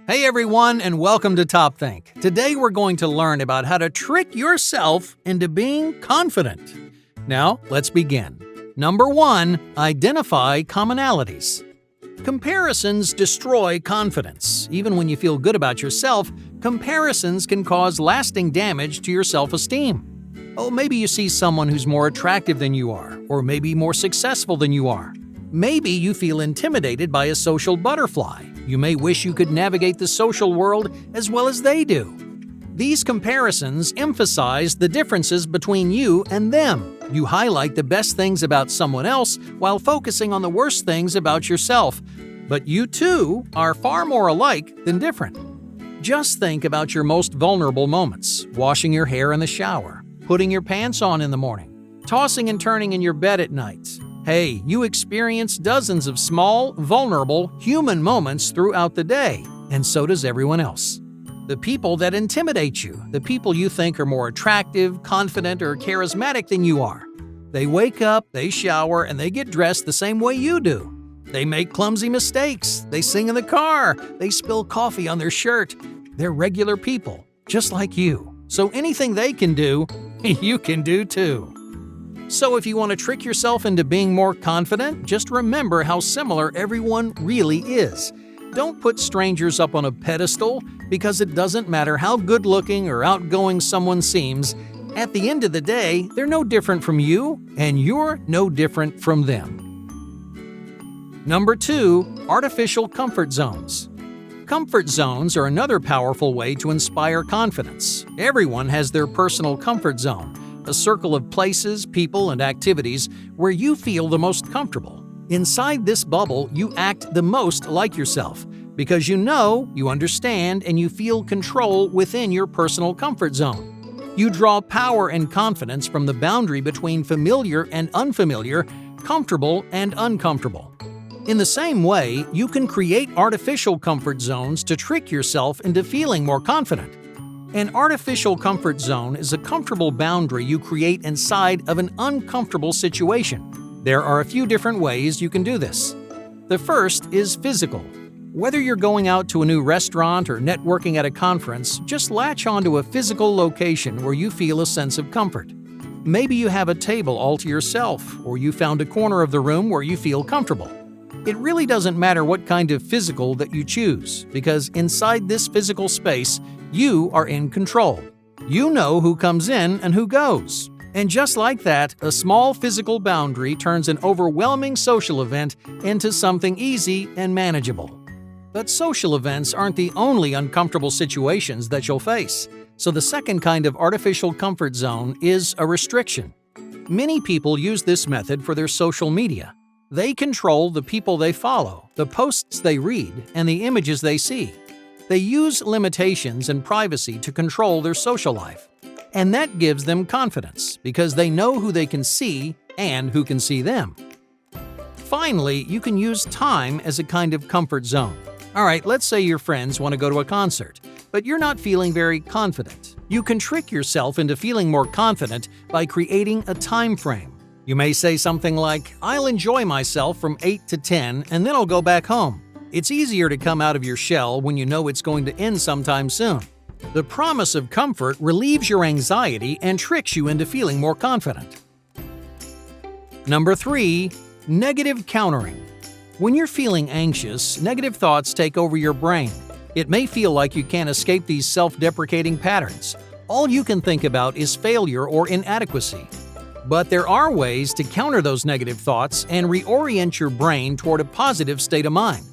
Hey everyone, and welcome to Top Think. Today we're going to learn about how to trick yourself into being confident. Now, let's begin. Number 1, identify commonalities. Comparisons destroy confidence. Even when you feel good about yourself, comparisons can cause lasting damage to your self-esteem. Oh, maybe you see someone who's more attractive than you are, or maybe more successful than you are. Maybe you feel intimidated by a social butterfly. You may wish you could navigate the social world as well as they do. These comparisons emphasize the differences between you and them. You highlight the best things about someone else while focusing on the worst things about yourself. But you too are far more alike than different. Just think about your most vulnerable moments: washing your hair in the shower, putting your pants on in the morning, tossing and turning in your bed at night. Hey, you experience dozens of small, vulnerable, human moments throughout the day, and so does everyone else. The people that intimidate you, the people you think are more attractive, confident, or charismatic than you are. They wake up, they shower, and they get dressed the same way you do. They make clumsy mistakes, they sing in the car, they spill coffee on their shirt. They're regular people, just like you. So anything they can do, you can do too. So if you want to trick yourself into being more confident, just remember how similar everyone really is. Don't put strangers up on a pedestal, because it doesn't matter how good-looking or outgoing someone seems. At the end of the day, they're no different from you, and you're no different from them. Number 2, artificial comfort zones. Comfort zones are another powerful way to inspire confidence. Everyone has their personal comfort zone, a circle of places, people, and activities where you feel the most comfortable. Inside this bubble, you act the most like yourself because you know, you understand, and you feel control within your personal comfort zone. You draw power and confidence from the boundary between familiar and unfamiliar, comfortable and uncomfortable. In the same way, you can create artificial comfort zones to trick yourself into feeling more confident. An artificial comfort zone is a comfortable boundary you create inside of an uncomfortable situation. There are a few different ways you can do this. The first is physical. Whether you're going out to a new restaurant or networking at a conference, just latch onto a physical location where you feel a sense of comfort. Maybe you have a table all to yourself, or you found a corner of the room where you feel comfortable. It really doesn't matter what kind of physical that you choose, because inside this physical space, you are in control. You know who comes in and who goes. And just like that, a small physical boundary turns an overwhelming social event into something easy and manageable. But social events aren't the only uncomfortable situations that you'll face. So the second kind of artificial comfort zone is a restriction. Many people use this method for their social media. They control the people they follow, the posts they read, and the images they see. They use limitations and privacy to control their social life. And that gives them confidence, because they know who they can see and who can see them. Finally, you can use time as a kind of comfort zone. All right, let's say your friends want to go to a concert, but you're not feeling very confident. You can trick yourself into feeling more confident by creating a time frame. You may say something like, "I'll enjoy myself from 8 to 10 and then I'll go back home." It's easier to come out of your shell when you know it's going to end sometime soon. The promise of comfort relieves your anxiety and tricks you into feeling more confident. Number 3, negative countering. When you're feeling anxious, negative thoughts take over your brain. It may feel like you can't escape these self-deprecating patterns. All you can think about is failure or inadequacy. But there are ways to counter those negative thoughts and reorient your brain toward a positive state of mind.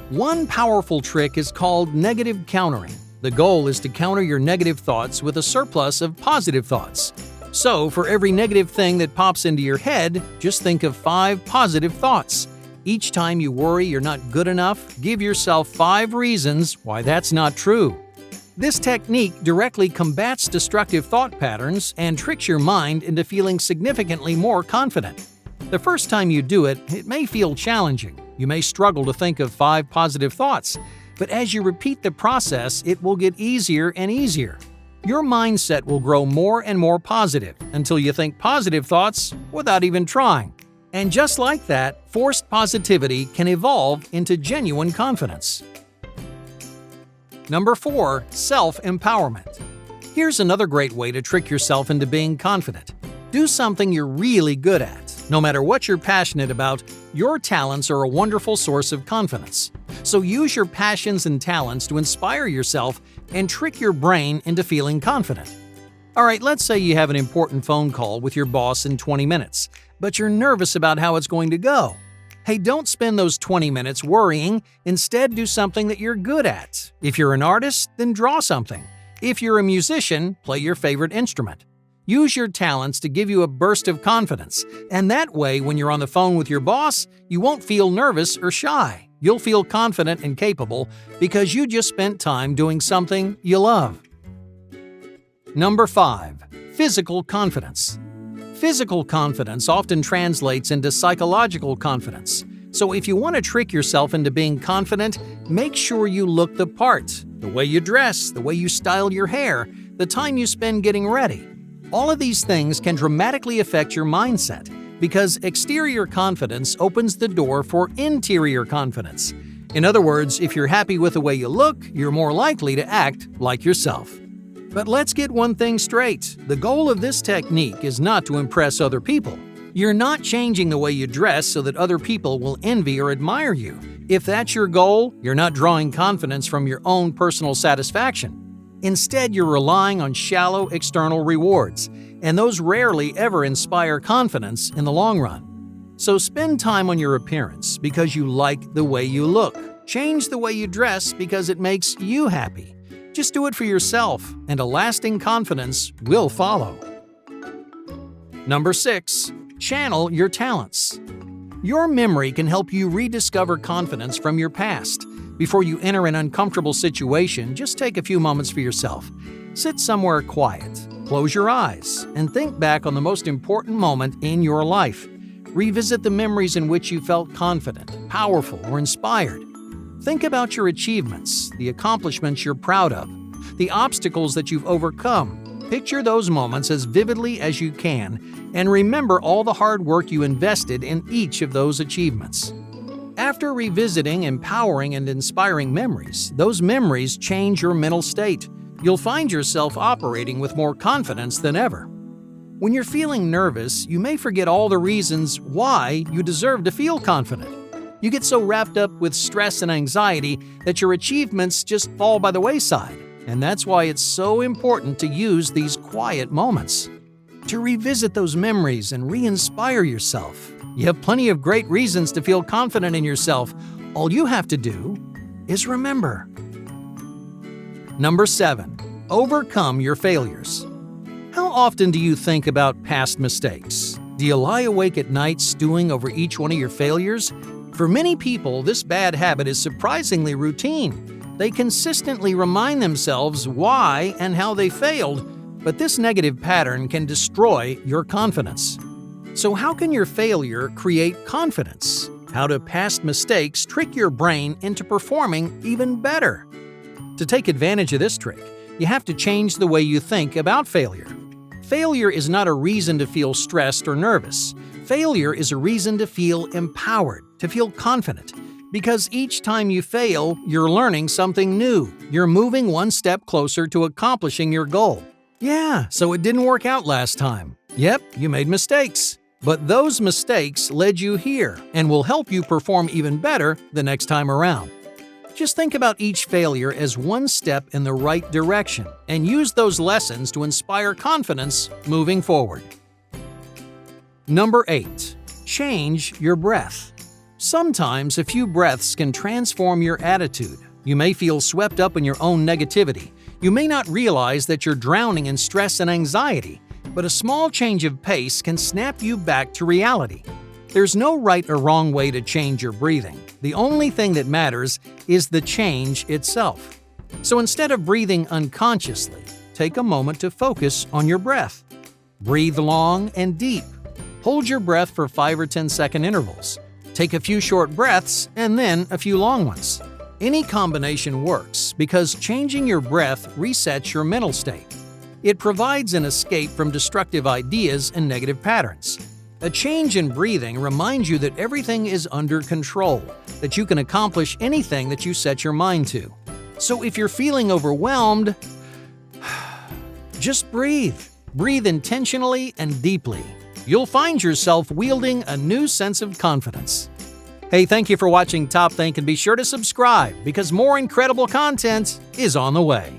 One powerful trick is called negative countering. The goal is to counter your negative thoughts with a surplus of positive thoughts. So, for every negative thing that pops into your head, just think of 5 positive thoughts. Each time you worry you're not good enough, give yourself 5 reasons why that's not true. This technique directly combats destructive thought patterns and tricks your mind into feeling significantly more confident. The first time you do it, it may feel challenging. You may struggle to think of 5 positive thoughts, but as you repeat the process, it will get easier and easier. Your mindset will grow more and more positive until you think positive thoughts without even trying. And just like that, forced positivity can evolve into genuine confidence. Number 4, self-empowerment. Here's another great way to trick yourself into being confident. Do something you're really good at. No matter what you're passionate about, your talents are a wonderful source of confidence. So use your passions and talents to inspire yourself and trick your brain into feeling confident. Alright, let's say you have an important phone call with your boss in 20 minutes, but you're nervous about how it's going to go. Hey, don't spend those 20 minutes worrying. Instead, do something that you're good at. If you're an artist, then draw something. If you're a musician, play your favorite instrument. Use your talents to give you a burst of confidence, and that way, when you're on the phone with your boss, you won't feel nervous or shy. You'll feel confident and capable because you just spent time doing something you love. Number 5, physical confidence. Physical confidence often translates into psychological confidence. So if you want to trick yourself into being confident, make sure you look the part. The way you dress, the way you style your hair, the time you spend getting ready. All of these things can dramatically affect your mindset because exterior confidence opens the door for interior confidence. In other words, if you're happy with the way you look, you're more likely to act like yourself. But let's get one thing straight. The goal of this technique is not to impress other people. You're not changing the way you dress so that other people will envy or admire you. If that's your goal, you're not drawing confidence from your own personal satisfaction. Instead, you're relying on shallow external rewards, and those rarely ever inspire confidence in the long run. So spend time on your appearance because you like the way you look. Change the way you dress because it makes you happy. Just do it for yourself, and a lasting confidence will follow. Number 6, channel your talents. Your memory can help you rediscover confidence from your past. Before you enter an uncomfortable situation, just take a few moments for yourself. Sit somewhere quiet, close your eyes, and think back on the most important moment in your life. Revisit the memories in which you felt confident, powerful, or inspired. Think about your achievements, the accomplishments you're proud of, the obstacles that you've overcome. Picture those moments as vividly as you can, and remember all the hard work you invested in each of those achievements. After revisiting empowering and inspiring memories, those memories change your mental state. You'll find yourself operating with more confidence than ever. When you're feeling nervous, you may forget all the reasons why you deserve to feel confident. You get so wrapped up with stress and anxiety that your achievements just fall by the wayside. And that's why it's so important to use these quiet moments to revisit those memories and re-inspire yourself. You have plenty of great reasons to feel confident in yourself. All you have to do is remember. Number 7, overcome your failures. How often do you think about past mistakes? Do you lie awake at night stewing over each one of your failures? For many people, this bad habit is surprisingly routine. They consistently remind themselves why and how they failed, but this negative pattern can destroy your confidence. So how can your failure create confidence? How do past mistakes trick your brain into performing even better? To take advantage of this trick, you have to change the way you think about failure. Failure is not a reason to feel stressed or nervous. Failure is a reason to feel empowered, to feel confident. Because each time you fail, you're learning something new. You're moving one step closer to accomplishing your goal. Yeah, so it didn't work out last time. Yep, you made mistakes. But those mistakes led you here and will help you perform even better the next time around. Just think about each failure as one step in the right direction and use those lessons to inspire confidence moving forward. Number 8, change your breath. Sometimes a few breaths can transform your attitude. You may feel swept up in your own negativity. You may not realize that you're drowning in stress and anxiety. But a small change of pace can snap you back to reality. There's no right or wrong way to change your breathing. The only thing that matters is the change itself. So instead of breathing unconsciously, take a moment to focus on your breath. Breathe long and deep. Hold your breath for 5 or 10-second intervals. Take a few short breaths and then a few long ones. Any combination works because changing your breath resets your mental state. It provides an escape from destructive ideas and negative patterns. A change in breathing reminds you that everything is under control, that you can accomplish anything that you set your mind to. So if you're feeling overwhelmed, just breathe. Breathe intentionally and deeply. You'll find yourself wielding a new sense of confidence. Hey, thank you for watching Top Think, and be sure to subscribe because more incredible content is on the way.